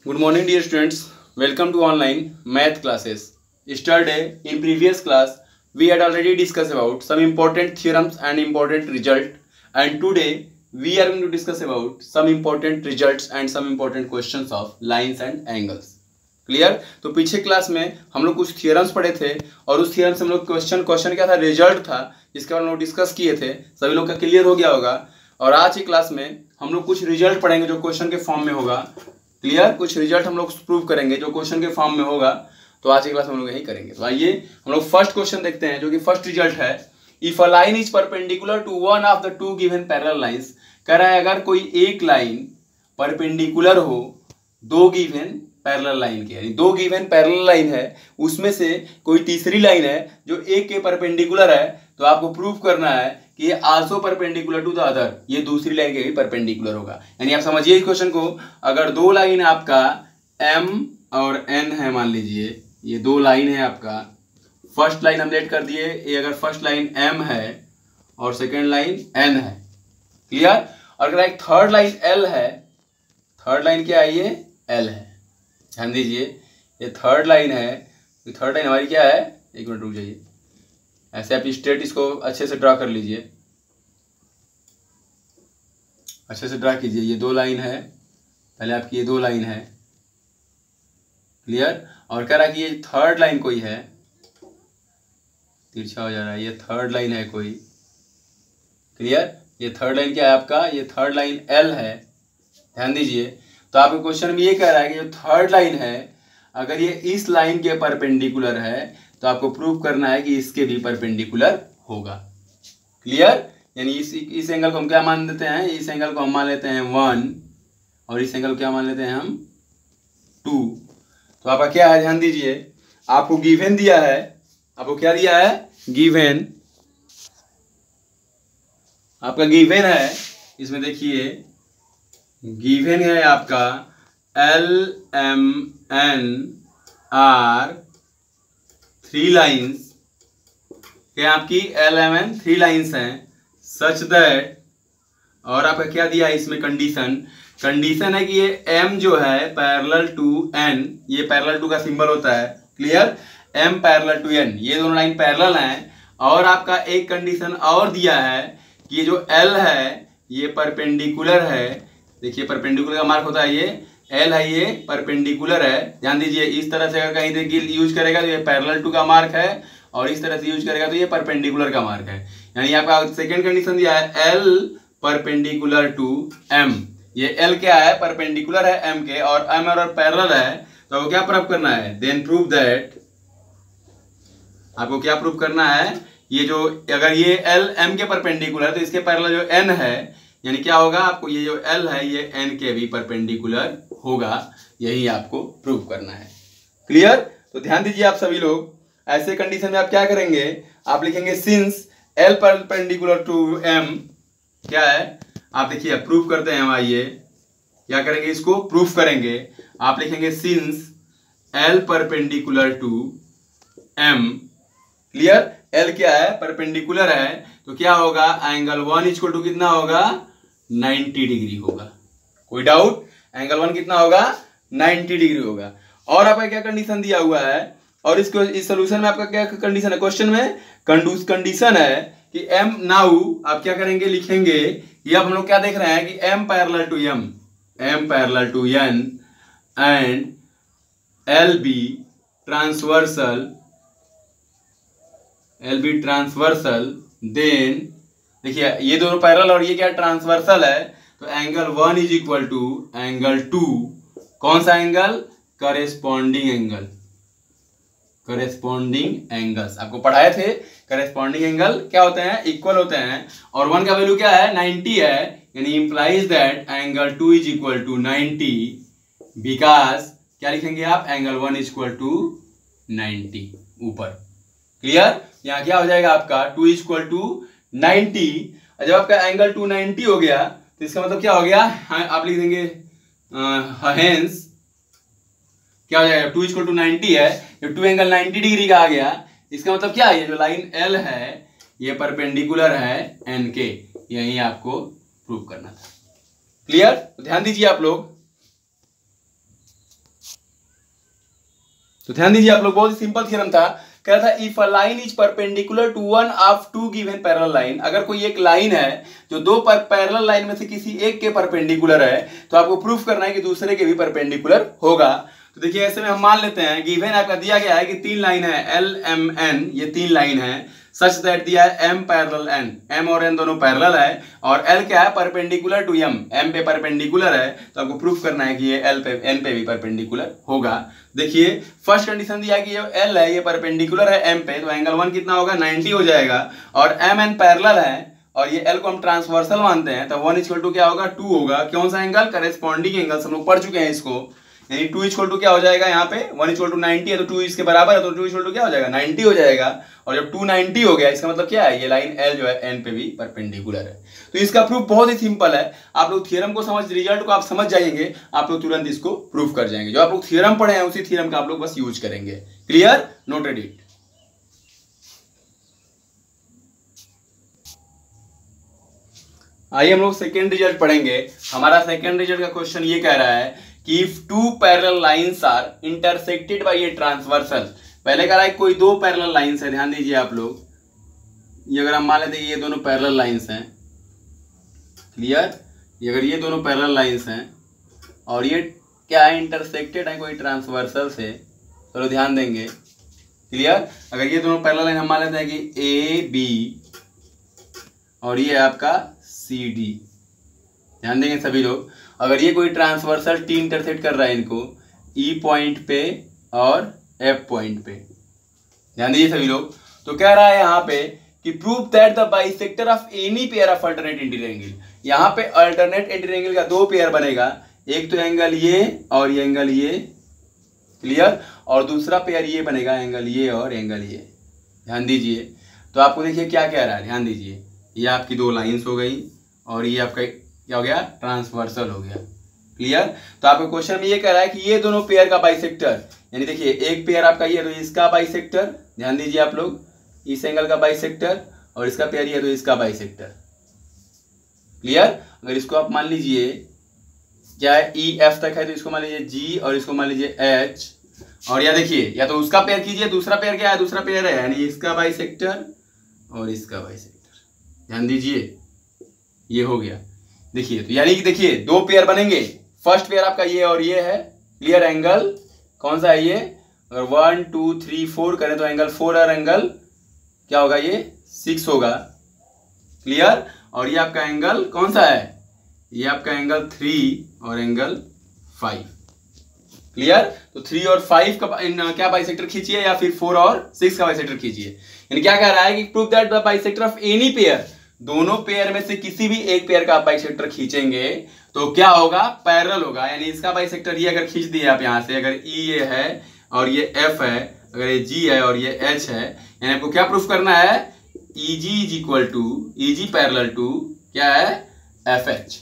Good morning, dear students. Welcome to online math classes. Yesterday, in previous class, we had already discussed about some important theorems and important result. And today, we are going to discuss about some important results and some important questions of lines and angles. Clear. तो पीछे class में हम लोग कुछ theorems पढ़े थे और उस थियरम से हम लोग क्वेश्चन क्या था, रिजल्ट था, जिसके बारे में हम लोग डिस्कस किए थे। सभी लोग का क्लियर हो गया होगा। और आज की क्लास में हम लोग कुछ रिजल्ट पढ़ेंगे जो क्वेश्चन के फॉर्म में होगा। क्लियर, कुछ रिजल्ट हम लोग प्रूव करेंगे जो क्वेश्चन के फॉर्म में होगा। तो आज की क्लास में हम लोग यही करेंगे। तो आइए हम लोग फर्स्ट क्वेश्चन देखते हैं जो कि फर्स्ट रिजल्ट है। If a line is perpendicular to one of the two given parallel lines, कह रहा है अगर कोई एक लाइन परपेंडिकुलर हो दो गिवन पैरेलल लाइन के, यानी दो गिवन पैरेलल लाइन है, उसमें से कोई तीसरी लाइन है जो एक के परपेंडिकुलर है, तो आपको प्रूव करना है कि ये also perpendicular to the other, ये दूसरी लाइन के भी परपेंडिकुलर होगा। यानी आप समझिए इस क्वेश्चन को, अगर दो लाइन आपका m और n है, मान लीजिए ये दो लाइन है आपका, फर्स्ट लाइन हम लेट कर दिए, ये अगर फर्स्ट लाइन m है और सेकेंड लाइन n है, क्लियर। और अगर एक थर्ड लाइन l है, थर्ड लाइन क्या है, ये l है, ध्यान दीजिए ये थर्ड लाइन है, तो थर्ड लाइन हमारी क्या है, एक मिनट रुक जाइए, ऐसे आप स्ट्रेट इसको अच्छे से ड्रा कर लीजिए, अच्छे से ड्रा कीजिए। ये दो लाइन है, पहले आपकी ये दो लाइन है, क्लियर। और कह रहा है कि ये थर्ड लाइन कोई है, तिरछा हो जा रहा है, ये थर्ड लाइन है कोई, क्लियर। ये थर्ड लाइन क्या है आपका, ये थर्ड लाइन L है, ध्यान दीजिए। तो आपका क्वेश्चन में ये कह रहा है कि जो थर्ड लाइन है अगर ये इस लाइन के परपेंडिकुलर है तो आपको प्रूव करना है कि इसके भी परपेंडिकुलर होगा, क्लियर। यानी इस एंगल को हम क्या मान लेते हैं, इस एंगल को हम मान लेते हैं 1 और इस एंगल को क्या मान लेते हैं हम 2। तो आपका क्या है, ध्यान दीजिए, आपको गिवन दिया है, आपको क्या दिया है, गिवन, आपका गिवन है, इसमें देखिए गिवन है आपका LMN आर 3 लाइन्स, क्या आपकी LMN 3 लाइन्स हैं, सच दैट, और आपका क्या दिया है इसमें कंडीशन, कंडीशन है कि ये M जो है पैरेलल टू N, ये पैरेलल टू का सिंबल होता है, clear, M parallel to N, ये दोनों लाइन पैरेलल हैं। और आपका एक कंडीशन और दिया है कि ये जो L है ये परपेंडिकुलर है, देखिए परपेंडिकुलर का मार्क होता है, ये L है, ये परपेंडिकुलर है, ध्यान दीजिए। इस तरह से अगर कहीं देखिए यूज करेगा तो ये पैरेलल टू का मार्क है, और इस तरह से यूज करेगा तो ये परपेंडिकुलर का मार्क है। यानी आपका सेकंड कंडीशन दिया है L परपेंडिकुलर टू M, ये L क्या है, परपेंडिकुलर है M के, और M और पैरेलल है, तो आपको क्या प्रूव करना है, देन प्रूव दैट, आपको क्या प्रूव करना है, ये जो अगर ये L M के परपेंडिकुलर है तो इसके पैरेलल जो N है, यानी क्या होगा, आपको ये जो L है ये N के भी परपेंडिकुलर होगा, यही आपको प्रूव करना है, क्लियर। तो ध्यान दीजिए आप सभी लोग, ऐसे कंडीशन में आप क्या करेंगे, आप लिखेंगे since L perpendicular to M, क्या है, आप देखिए प्रूफ करते हैं हम, आइए क्या करेंगे, इसको प्रूफ करेंगे। आप लिखेंगे since L perpendicular to M, clear, L क्या है, परपेंडिकुलर है, तो क्या होगा, एंगल 1 इक्वल टू कितना होगा, 90 डिग्री होगा। कोई डाउट, एंगल 1 कितना होगा, 90 डिग्री होगा। और आपका क्या कंडीशन दिया हुआ है, और इसको इस सोल्यूशन में आपका क्या कंडीशन है, क्वेश्चन में कंडीशन है कि M नाउ आप क्या करेंगे, लिखेंगे, ये अब हम लोग क्या देख रहे हैं कि M parallel to M, M parallel to N and LB transversal, then देखिए ये दोनों पैरेलल और ये क्या ट्रांसवर्सल है, तो angle 1 is equal to angle 2, कौन सा angle, corresponding angle, corresponding angles आपको पढ़ाए थे, करेस्पॉन्डिंग एंगल क्या होते हैं, इक्वल होते हैं, और 1 का वैल्यू क्या है, 90 है, यानी implies that angle 2 is equal to 90, because क्या लिखेंगे आप, एंगल 1 इज इक्वल टू 90 ऊपर, क्लियर। यहाँ क्या हो जाएगा आपका 2 इज इक्वल टू 90, जब आपका एंगल 290 हो गया तो इसका मतलब क्या हो गया, आप लिख देंगे हेंस क्या हो जाएगा, 2 इक्वल टू 90 है, जब 2 एंगल 90 डिग्री का आ गया, इसका मतलब क्या है, ये जो लाइन L है ये परपेंडिकुलर है N के, यही आपको प्रूव करना था, क्लियर। ध्यान दीजिए आप लोग, तो ध्यान दीजिए आप लोग, बहुत ही सिंपल थ्योरम था। कह रहा था if a line is perpendicular to one of two given parallel line, अगर कोई एक लाइन है जो दो पैरेलल लाइन में से किसी एक के परपेंडिकुलर है तो आपको प्रूफ करना है कि दूसरे के भी परपेंडिकुलर होगा। तो देखिए ऐसे में हम मान लेते हैं गिवन आपका दिया गया है कि तीन लाइन है एल एम एन, ये तीन लाइन है सच दैट दिया है एम पैरेलल एन, एम और एन दोनों पैरेलल है और एल क्या है परपेंडिकुलर टू एम, एम पे परपेंडिकुलर है, तो आपको प्रूफ करना है कि ये एल पे एन पे भी परपेंडिकुलर होगा। देखिए फर्स्ट कंडीशन दिया है कि ये एल है ये परपेंडिकुलर है एम पे, तो एंगल 1 कितना होगा 90 हो जाएगा, और एम एन पैरेलल है और ये एल को हम ट्रांसवर्सल मानते हैं, तो 1 इक्वल टू क्या होगा 2 होगा। कौन सा एंगल, करेस्पॉन्डिंग एंगल, हम लोग पढ़ चुके हैं इसको, यानी 2 इक्वल टू क्या हो जाएगा यहाँ पे 1 इक्वल टू 90 है तो 2 इसके बराबर है, तो 2 इक्वल टू क्या हो जाएगा 90 हो जाएगा, और जब 2 90 हो गया इसका मतलब क्या है ये लाइन एल जो है एन पे भी परपेंडिकुलर है। तो इसका प्रूफ बहुत ही सिंपल है, आप लोग थ्योरम को समझ, रिजल्ट को आप समझ जाएंगे, आप लोग तुरंत इसको प्रूफ कर जाएंगे। जो आप लोग थ्योरम पढ़े हैं उसी थ्योरम का आप लोग बस यूज करेंगे। Clear, noted it. आइए हम लोग सेकेंड रिजल्ट पढ़ेंगे। हमारा सेकेंड रिजल्ट का क्वेश्चन ये कह रहा है कि if two parallel lines are intersected by a transversal, पहले कह रहा है कोई दो पैरेलल लाइंस है, ध्यान दीजिए आप लोग, ये अगर हम मान लेते हैं ये दोनों पैरेलल लाइंस हैं, क्लियर, ये अगर ये दोनों पैरेलल लाइंस हैं और ये क्या है इंटरसेक्टेड है कोई ट्रांसवर्सल से, चलो ध्यान देंगे, क्लियर, अगर ये दोनों पैरेलल लाइन हम मान लेते हैं कि ए बी और ये आपका सी डी, ध्यान देंगे सभी लोग, अगर ये कोई ट्रांसवर्सल टी इंटरसेक्ट कर रहा है इनको ई पॉइंट पे और एफ पॉइंट पे, ध्यान दीजिए सभी लोग, तो कह रहा है यहाँ पे कि prove that the bisector of any pair of alternate interior angle, यहाँ पे अल्टरनेट इंटीरियर एंगल का दो पेयर बनेगा, एक तो एंगल ये और ये एंगल ये, क्लियर, और दूसरा पेयर ये बनेगा एंगल ये और एंगल ये, ध्यान दीजिए। तो आपको देखिए क्या कह रहा है, ध्यान दीजिए, ये आपकी दो लाइंस हो गई और ये आपका क्या हो गया ट्रांसवर्सल हो गया, क्लियर। तो आपके क्वेश्चन में ये कह रहा है कि ये दोनों पेयर का बाइसेक्टर, यानी देखिए एक पेयर आपका ये तो इसका बाइसेक्टर, ध्यान दीजिए आप लोग, इस एंगल का बाइसेक्टर, और इसका पेयर ये तो इसका बाइसेक्टर, क्लियर। अगर इसको आप मान लीजिए क्या है ई एफ तक है तो इसको मान लीजिए जी और इसको मान लीजिए एच, और या देखिए या तो उसका पेयर कीजिए, दूसरा पेयर क्या है, दूसरा पेयर है यानी इसका बाइसेक्टर और इसका बाइसेक्टर, ध्यान दीजिए ये हो गया। देखिए तो यानी कि देखिए दो पेयर बनेंगे, फर्स्ट पेयर आपका ये और ये है, क्लियर, एंगल कौन सा है ये, अगर 1 2 3 4 करें तो एंगल 4 और एंगल क्या होगा ये 6 होगा, क्लियर, और ये आपका एंगल कौन सा है, ये आपका एंगल 3 और एंगल 5, क्लियर। तो 3 और 5 का क्या बाइसेक्टर खींचिए या फिर 4 और 6 का बाइसेक्टर खींचिए, यानी क्या कह रहा है कि prove that the bisector of any pair, दोनों पेयर में से किसी भी एक पेयर का बाइसेक्टर खींचेंगे तो क्या होगा पैरेलल होगा, यानी इसका बाइसेक्टर ये अगर खींच दिए आप यहां से, अगर ई ये है और ये एफ है, अगर ये जी है और ये एच है, यानी आपको क्या प्रूफ करना है E G is equal to E G parallel to क्या है एफ एच,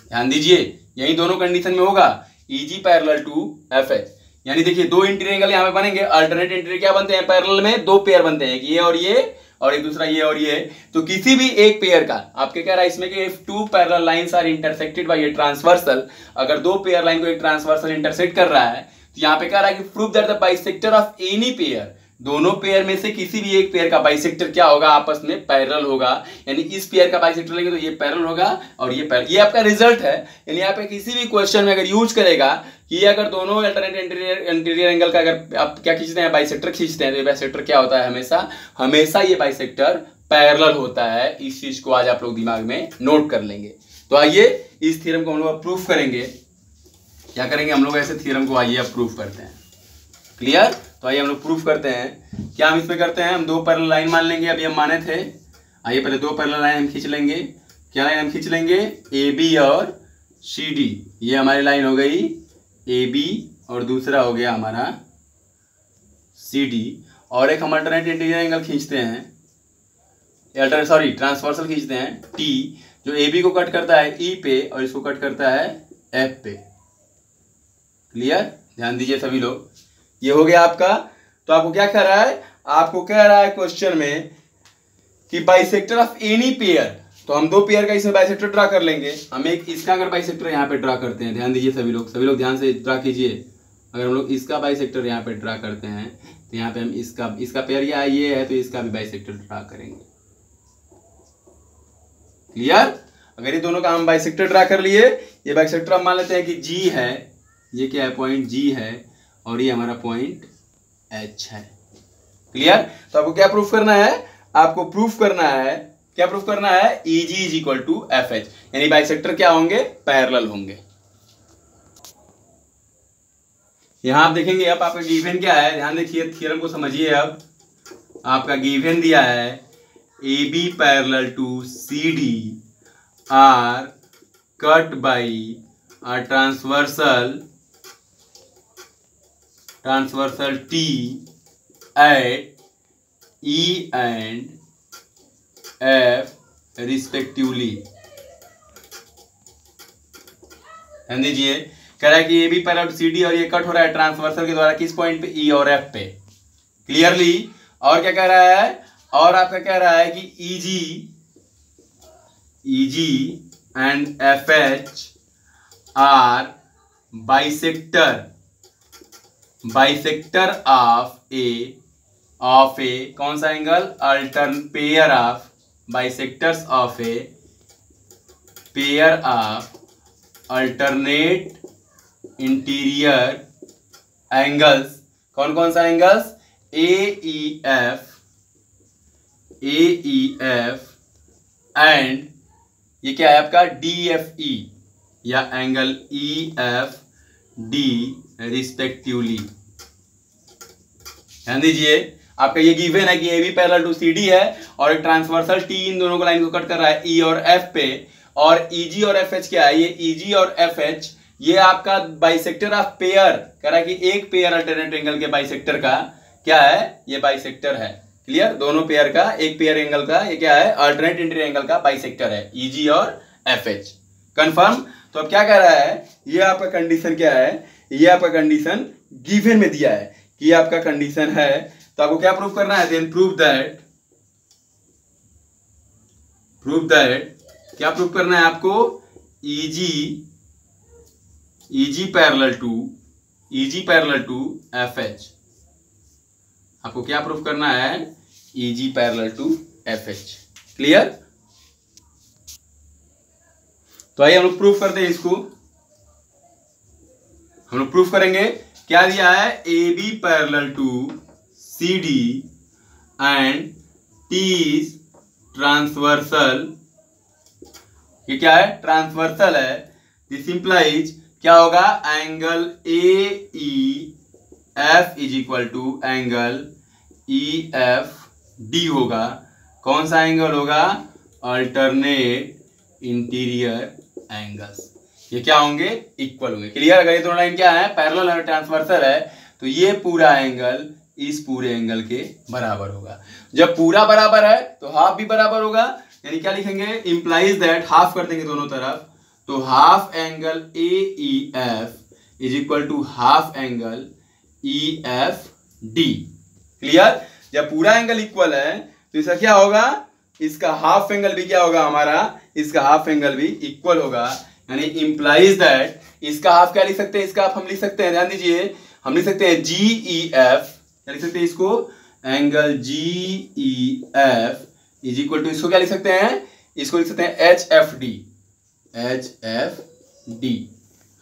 ध्यान दीजिए यही दोनों कंडीशन में होगा ई G parallel to F H, यानी देखिए दो इंटीरियर एंगल यहाँ पे बनेंगे, अल्टरनेट इंटीरियर क्या बनते हैं पैरेलल में, दो पेयर बनते हैं, ये और एक दूसरा ये और ये, तो किसी भी एक पेयर का आपके कह रहा है इसमें कि if two parallel lines are intersected by a transversal, अगर दो पेयर लाइन को एक ट्रांसवर्सल इंटरसेक्ट कर रहा है तो यहाँ पे कह रहा है कि prove that the bisector of any pair, दोनों पेयर में से किसी भी एक पेयर का बाइसेक्टर क्या होगा आपस में पैरेलल होगा, यानी इस पेयर का बाइसेक्टर लेंगे तो ये पैरेलल होगा और ये पैरेलल, ये आपका रिजल्ट है। यानी यहाँ पे किसी भी क्वेश्चन में अगर यूज करेगा कि अगर दोनों अल्टरनेट इंटीरियर एंगल का अगर आप क्या खींचते हैं बाइसेक्टर खींचते हैं तो ये बाइसेक्टर क्या होता है हमेशा ये बाइसेक्टर पैरेलल होता है, इस चीज को आज आप लोग दिमाग में नोट कर लेंगे। तो आइए इस थ्योरम को हम लोग प्रूफ करेंगे, क्या करेंगे हम लोग ऐसे थ्योरम को आइए अब प्रूफ करते हैं, क्लियर। तो आइए हम लोग प्रूफ करते हैं, क्या हम इसमें करते हैं, हम दो पैरेलल लाइन मान लेंगे, अभी हम माने थे, आइए पहले दो पैरेलल लाइन हम खींच लेंगे, क्या लाइन हम खींच लेंगे ए बी और सी डी, ये हमारी लाइन हो गई ए बी और दूसरा हो गया हमारा सी डी, और एक हम अल्टरनेट इंटीरियर एंगल खींचते हैं, ट्रांसवर्सल खींचते हैं टी, जो ए बी को कट करता है ई पे और इसको कट करता है एफ पे, क्लियर, ध्यान दीजिए सभी लोग, ये हो गया आपका। तो आपको क्या कह रहा है, आपको कह रहा है क्वेश्चन में कि बाइसेक्टर ऑफ एनी पेयर, तो हम दो पेयर का इसमें बाइसेक्टर ड्रा कर लेंगे, हम एक इसका अगर बाइसेक्टर यहाँ पे ड्रा करते हैं, ध्यान दीजिए सभी लोग ध्यान से ड्रा कीजिए, अगर हम लोग इसका बाइसेक्टर यहाँ पे ड्रा करते हैं तो यहाँ पे हम इसका पेयर ये है तो इसका भी बाइसेक्टर ड्रा करेंगे। क्लियर? अगर ये दोनों का हम बाइसेक्टर ड्रा कर लिए, ये बाइसेक्टर हम मान लेते हैं कि जी है, ये क्या है, पॉइंट जी है, और ये हमारा पॉइंट एच है। क्लियर? तो आपको क्या प्रूफ करना है? आपको प्रूफ करना है, क्या प्रूफ करना है? EG is equal to FH, यानी बाइसेक्टर क्या होंगे? पैरेलल होंगे। यहां आप देखेंगे, अब आपका गिवन क्या है, ध्यान देखिए, थ्योरम को समझिए। अब आपका गिवन दिया है AB parallel to CD are cut by a transversal T at E and F respectively। ध्यान दीजिए, कह रहा है कि A B parallel to CD और ये कट हो रहा है ट्रांसवर्सल के द्वारा किस पॉइंट पे? E और F पे। क्लियरली? और क्या कह रहा है? और आपका कह रहा है कि EG and FH are bisector of a कौन सा angle? Pair of bisectors of a pair of alternate interior angles। कौन कौन सा एंगल्स? AEF एंड ये क्या है आपका? DFE या एंगल EFD रिस्पेक्टिवली। ध्यान दीजिए, आपका ये गिवन है कि AB पैरेलल टू CD है और एक ट्रांसवर्सल T इन दोनों को लाइन को कट कर रहा है E और F पे, और EG और FH क्या है? ये EG और FH ये आपका बाइसेक्टर ऑफ पेयर, कह रहा है कि एक पेयर अल्टरनेट एंगल के बाइसेक्टर का क्या है? ये बाइसेक्टर है। क्लियर? दोनों पेयर का, एक पेयर एंगल का ये क्या है? अल्टरनेट इंटीरियर एंगल का बाइसेक्टर है, EG और FH। कंफर्म? तो अब क्या कह रहा है? ये आपका कंडीशन क्या है? ये आपका कंडीशन गिवन में दिया है कि आपका कंडीशन है, तो आपको क्या प्रूव करना है? देन प्रूव दैट क्या प्रूव करना है आपको? EG parallel to FH। आपको क्या प्रूफ करना है? EG parallel to FH। Clear? तो आइए हम लोग प्रूफ करते हैं इसको। हम लोग प्रूफ करेंगे। क्या दिया है? AB parallel to CD and T is transversal. ये क्या है? ट्रांसवर्सल है। दिस इंप्लाइज क्या होगा? Angle AEF is equal to angle EFD होगा। कौन सा एंगल होगा? Alternate interior angles. ये क्या होंगे? इक्वल होंगे। क्लियर? अगर ये दोनों लाइन क्या है? पैरेलल है, ट्रांसवर्सल है, तो ये पूरा एंगल इस पूरे एंगल के बराबर होगा। जब पूरा बराबर है तो हाफ भी बराबर होगा, यानी क्या लिखेंगे? इंप्लाइज दैट, हाफ कर देंगे दोनों तरफ, तो half angle AEF is equal to half angle EFD। Clear? जब पूरा एंगल इक्वल है तो इसका क्या होगा? इसका हाफ एंगल भी क्या होगा हमारा? इसका हाफ एंगल भी इक्वल होगा, यानी इंप्लाइज दैट इसका हाफ क्या लिख सकते हैं? इसका हाफ हम लिख सकते हैं, ध्यान दीजिए, हम लिख सकते हैं GEF। क्या लिख सकते हैं इसको? Angle GEF is equal to, इसको क्या लिख सकते हैं? इसको लिख सकते हैं HFD।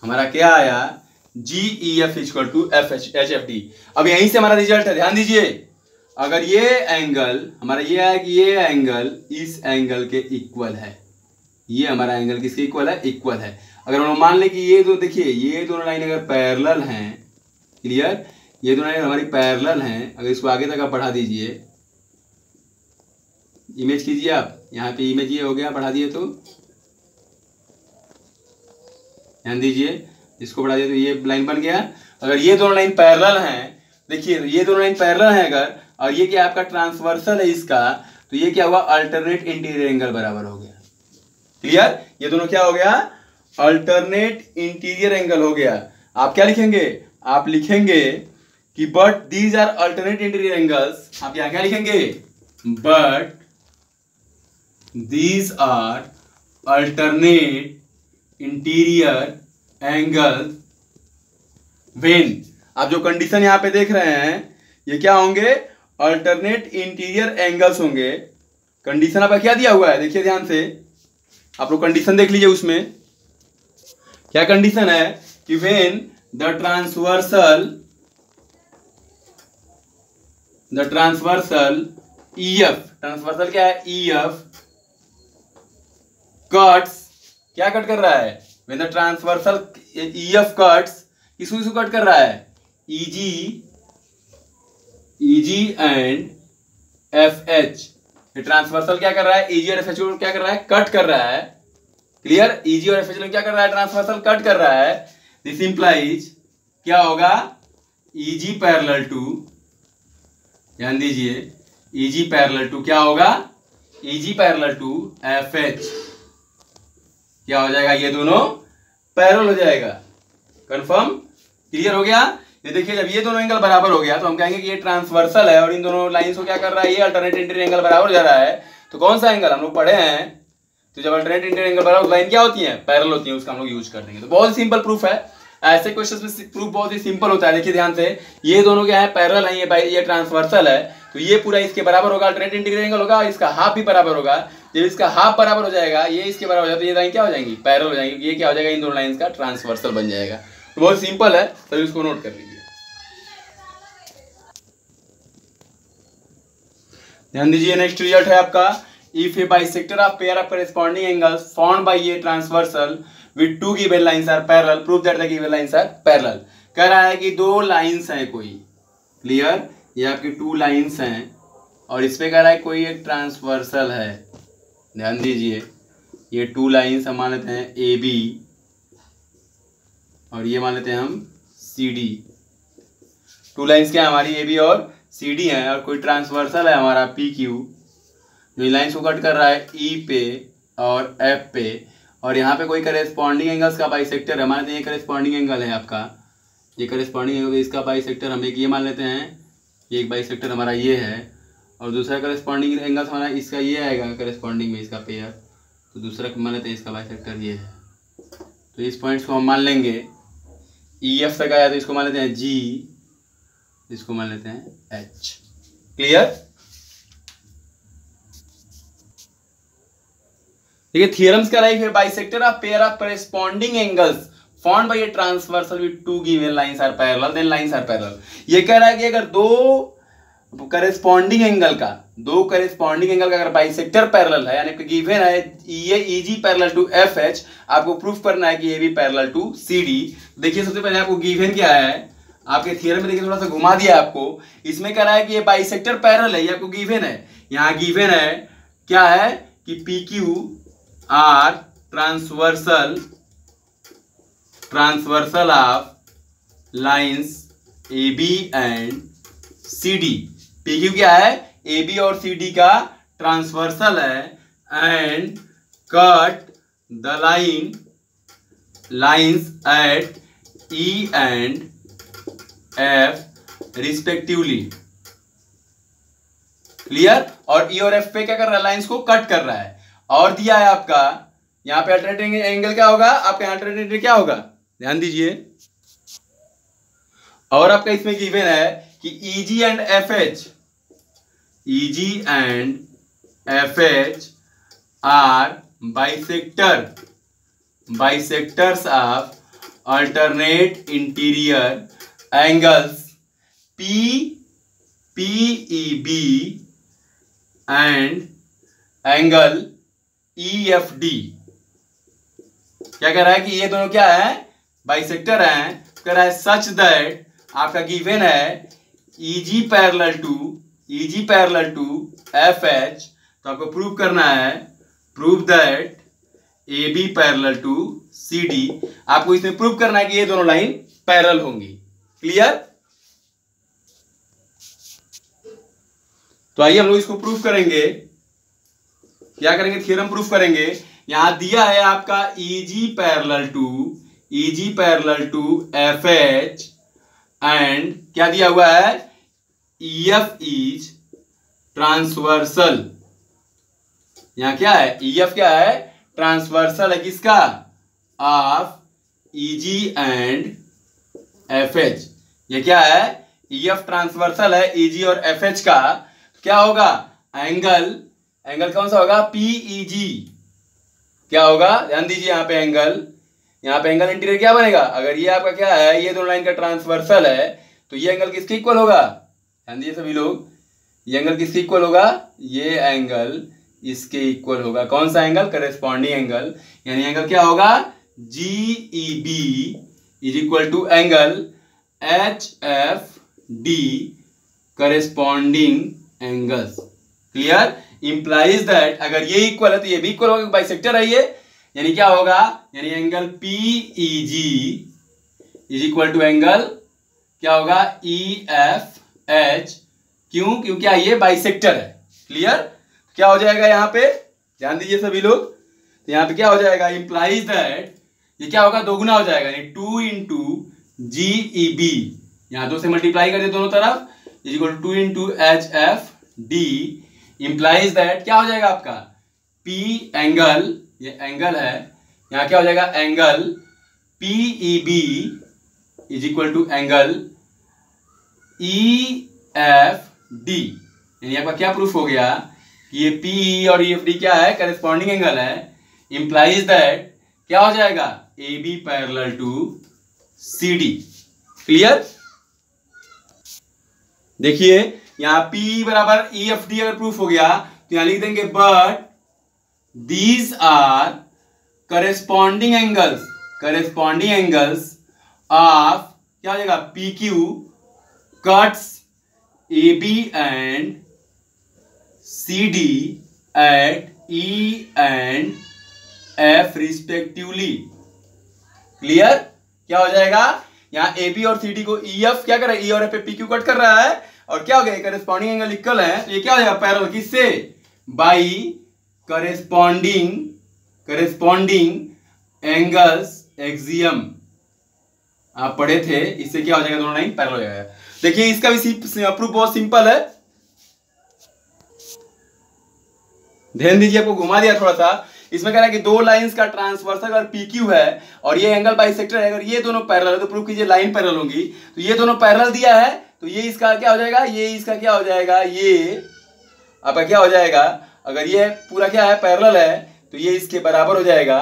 हमारा क्या आया? GEF equal to HFD। अब यहीं से हमारा रिजल्ट है, ध्यान दीजिए, अगर ये एंगल हमारा ये है कि ये एंगल इस एंगल के इक्वल है, ये हमारा एंगल किसके इक्वल है? इक्वल है। अगर हम मान ले कि ये दो, देखिए ये दोनों लाइन अगर पैरेलल हैं, क्लियर, ये दोनों लाइन हमारी पैरेलल हैं, अगर इसको आगे तक आप बढ़ा दीजिए, इमेज कीजिए आप, यहाँ पे इमेज ये हो गया, बढ़ा दिए तो ध्यान दीजिए, इसको बढ़ा दिए तो ये लाइन बन गया। अगर ये दोनों लाइन पैरेलल हैं, देखिए ये दोनों लाइन पैरेलल हैं अगर, और ये क्या आपका ट्रांसवर्सल है इसका, तो ये क्या हुआ? अल्टरनेट इंटीरियर एंगल बराबर हो गया। क्लियर? ये दोनों क्या हो गया? अल्टरनेट इंटीरियर एंगल हो गया। आप क्या लिखेंगे? आप लिखेंगे कि but these are alternate interior angles. आप यहां क्या लिखेंगे? But these are alternate interior angle when, आप जो कंडीशन यहाँ पे देख रहे हैं ये क्या होंगे, अल्टरनेट इंटीरियर एंगल्स होंगे। कंडीशन आपका क्या दिया हुआ है, देखिए ध्यान से, आप लोग कंडीशन देख लीजिए। उसमें क्या कंडीशन है कि when the transversal EF, transversal क्या है, EF कट्स, क्या कट कर रहा है, when the transversal EF cuts, किसको कट कर रहा है, EG एंड FH। ये ट्रांसवर्सल क्या कर रहा है, EG और FH को क्या कर रहा है, कट कर रहा है। क्लियर, EG और FH क्या कर रहा है, ट्रांसवर्सल कट कर रहा है। दिस इंप्लाइज क्या होगा, EG पैरेलल टू, ध्यान दीजिए, EG पैरेलल टू क्या होगा, EG पैरेलल टू FH, क्या हो जाएगा, ये दोनों पैरेलल हो जाएगा। कंफर्म, क्लियर हो गया। ये देखिए जब ये दोनों एंगल बराबर हो गया तो हम कहेंगे कि ये ट्रांसवर्सल है और इन दोनों लाइंस को क्या कर रहा है, ये अल्टरनेट इंटीरियर एंगल बराबर हो जा रहा है। तो कौन सा एंगल हम लोग पढ़े हैं, तो जब अल्टरनेट इंटीरियर एंगल बराबर लाइन क्या होती है, पैरेलल होती है, उसका हम लोग यूज कर देंगे। तो बहुत ही सिंपल प्रूफ है, ऐसे क्वेश्चन में प्रूफ बहुत ही सिंपल होता है। देखिए ध्यान से, ये दोनों क्या है, पैरेलल है, ये ट्रांसवर्सल है, तो ये पूरा इसके बराबर होगा, अल्टरनेट इंटीरियर एंगल होगा, इसका हाफ भी बराबर होगा। जब इसका हाफ बराबर हो जाएगा, ये इसके बराबर हो जाएगा, तो ये लाइन क्या हो जाएंगी, पैरेलल हो जाएंगी। ये क्या हो जाएगा, इन दोनों लाइंस का ट्रांसवर्सल बन जाएगा। तो बहुत सिंपल है, तो इसको नोट कर लीजिए। ध्यान दीजिए, नेक्स्ट रिजल्ट है आपका, if a bisector of pair of corresponding angles formed by a transversal with two given lines are parallel, prove that the given lines are parallel. कह रहा है कि दो लाइंस हैं कोई, क्लियर, ये आपकी टू लाइंस हैं और इस पे कह रहा है कोई एक ट्रांसवर्सल है। ध्यान दीजिए, ये टू लाइंस हम मान लेते हैं AB और ये मान लेते हैं हम CD। टू लाइंस क्या है हमारी, AB और CD है, और कोई ट्रांसवर्सल है हमारा PQ जो लाइंस को कट कर रहा है E पे और F पे, और यहाँ पे कोई करेस्पॉन्डिंग एंगल्स का बाइसेक्टर है, मान लेते हैं ये करेस्पॉन्डिंग एंगल है आपका, ये करेस्पॉन्डिंग एंगल, इसका बाइसेक्टर हम एक ये मान लेते हैं, ये एक बाइसेक्टर हमारा ये है, और दूसरा करेस्पॉन्डिंग एंगल हमारा इसका ये आएगा करेस्पॉन्डिंग में इसका पेयर, तो दूसरा मान लेते हैं इसका बाइसेक्टर ये है। तो इस पॉइंट्स को हम मान लेंगे, EF तक आया तो इसको मान लेते हैं G, इसको मान लेते हैं H। क्लियर, देखिए थियरम्स का लाइफ है, bisector of pair of corresponding angles formed by a transversal with two given lines are parallel, then lines are parallel. ये कह रहा है कि अगर दो करेस्पॉन्डिंग एंगल का अगर बाइसेक्टर पैरेलल है, यानी कि गिवन है EG पैरेलल टू FH, आपको प्रूफ करना है कि AB पैरेलल टू CD। देखिए सबसे पहले आपको गिवन क्या है, आपके थियरम में देखिए थोड़ा सा घुमा दिया आपको, इसमें कह रहा है कि ये बाइसेक्टर पैरेलल है, ये आपको गिवन है। यहाँ गिवन है क्या है कि PQ are transversal of lines AB and CD। PQ क्या है, AB और CD का ट्रांसवर्सल है, and cut the lines eight E and F respectively. Clear, और E और F पे क्या कर रहा है, लाइंस को कट कर रहा है। और दिया है आपका यहाँ पे अल्टरनेटिंग एंगल क्या होगा, आपका अल्टरनेटिव क्या होगा, ध्यान दीजिए, और आपका इसमें गिवन है कि EG and FH are bisectors of alternate interior angles PEB and angle EFD। क्या कह रहा है कि ये दोनों क्या है, बाइसेक्टर हैं। कह रहा है सच दैट, आपका गिवन है EG पैरेलल टू FH, तो आपको प्रूव करना है, prove that AB parallel to CD। आपको इसमें प्रूव करना है कि ये दोनों लाइन पैरेलल होंगी। क्लियर, तो आइए हम लोग इसको प्रूव करेंगे। क्या करेंगे, थ्योरम प्रूफ करेंगे। यहां दिया है आपका EG parallel to FH and क्या दिया हुआ है, EF इज ट्रांसवर्सल। यहां क्या है, EF क्या है, ट्रांसवर्सल है किसका, ऑफ EG एंड FH। ये क्या है, EF ट्रांसवर्सल है EG और FH का, क्या होगा एंगल कौन सा होगा, PEG। क्या होगा, ध्यान दीजिए यहाँ पे एंगल इंटीरियर क्या बनेगा, अगर ये आपका क्या है, ये दोनों लाइन का ट्रांसवर्सल है तो ये एंगल किसके इक्वल होगा, ध्यान दीजिए सभी लोग, ये एंगल किसके इक्वल होगा, ये एंगल इसके इक्वल होगा। कौन सा एंगल, करेस्पॉन्डिंग एंगल, यानी एंगल क्या होगा, GEB is equal to angle HFD corresponding angles. Clear, implies that अगर ये इक्वल है तो ये भी इक्वल होगा, बाइसेक्टर है ये, यानी क्या होगा, यानी angle PEG is equal to angle क्या होगा, EFH। क्यों, क्योंकि ये बाइसेक्टर है। क्लियर, क्या हो जाएगा यहाँ पे, ध्यान दीजिए सभी लोग, तो यहाँ पे क्या हो जाएगा, इंप्लाइज दैट ये क्या होगा, दोगुना हो जाएगा, यानी 2 इंटू GEB, यहाँ 2 से मल्टीप्लाई कर दे दोनों तरफ, is equal to 2 into HFD, implies that क्या हो जाएगा आपका, P एंगल, ये एंगल है, यहाँ क्या हो जाएगा, angle PEB is equal to angle EFD। यानी आपका क्या प्रूफ हो गया कि ये PE और EFD क्या है, करेस्पॉन्डिंग एंगल है। इंप्लाइज दैट क्या हो जाएगा, AB parallel to CD। Clear, देखिए यहाँ PE बराबर EFD अगर प्रूफ हो गया तो यहाँ लिख देंगे but these are corresponding angles of क्या हो जाएगा, PQ cuts AB and CD at E and F respectively. Clear, क्या हो जाएगा, यहाँ AB और CD को EF क्या कर रहा है, E और F पे PQ कट कर रहा है, और क्या हो गया, करेस्पॉन्डिंग एंगल इक्वल है, तो ये क्या हो जाएगा, पैरेलल किससे, बाई करेस्पॉन्डिंग एंगल्स एक्सियम। आप पढ़े थे, इससे क्या हो जाएगा, दोनों लाइन पैरेलल हो जाएगा। देखिए इसका भी प्रूफ बहुत सिंपल है, ध्यान दीजिए, आपको घुमा दिया थोड़ा सा। इसमें कह रहा है कि दो लाइंस का ट्रांसवर्सल अगर PQ है और ये एंगल बाइसेक्टर है, अगर ये दोनों पैरेलल है तो प्रूफ कीजिए लाइन पैरेलल होंगी। तो ये दोनों पैरेलल दिया है तो ये इसका क्या हो जाएगा, ये इसका क्या हो जाएगा, ये आपका क्या हो जाएगा, अगर ये पूरा क्या है, पैरेलल है, तो ये इसके बराबर हो जाएगा।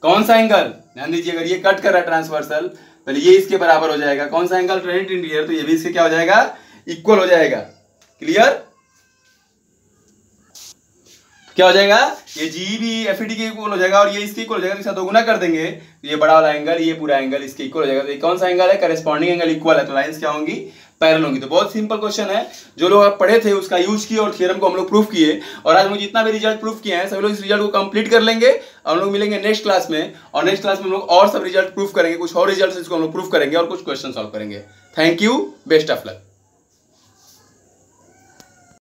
कौन सा एंगल, ध्यान दीजिए, अगर ये कट कर रहा है ट्रांसवर्सल, पहले ये इसके बराबर हो जाएगा। कौन सा एंगल, ट्रेंट इंटीरियर, तो ये भी इसके क्या हो जाएगा, इक्वल हो जाएगा। क्लियर, क्या हो जाएगा, ये GEB FED के इक्वल हो जाएगा और ये इसके इक्वल हो जाएगा, तो इसका दोगुना कर देंगे तो ये बड़ा वाला एंगल, ये पूरा एंगल इसके इक्वल हो जाएगा। तो ये कौन सा एंगल है, करेस्पॉन्डिंग एंगल इक्वल है, तो लाइंस क्या होंगी, पैरेलल होंगी। तो बहुत सिंपल क्वेश्चन है, जो लोग आप पढ़े थे उसका यूज किए और थ्योरम को हम लोग प्रूफ किए, और आज हम लोग जितना भी रिजल्ट प्रूफ किए हैं सभी लोग इस रिजल्ट को कंप्लीट कर लेंगे। और हम लोग मिलेंगे नेक्स्ट क्लास में, और नेक्स्ट क्लास में हम लोग और सब रिजल्ट प्रूफ करेंगे, कुछ और रिजल्ट इसको हम लोग प्रूफ करेंगे और कुछ क्वेश्चन सॉल्व करेंगे। Thank you, best of luck.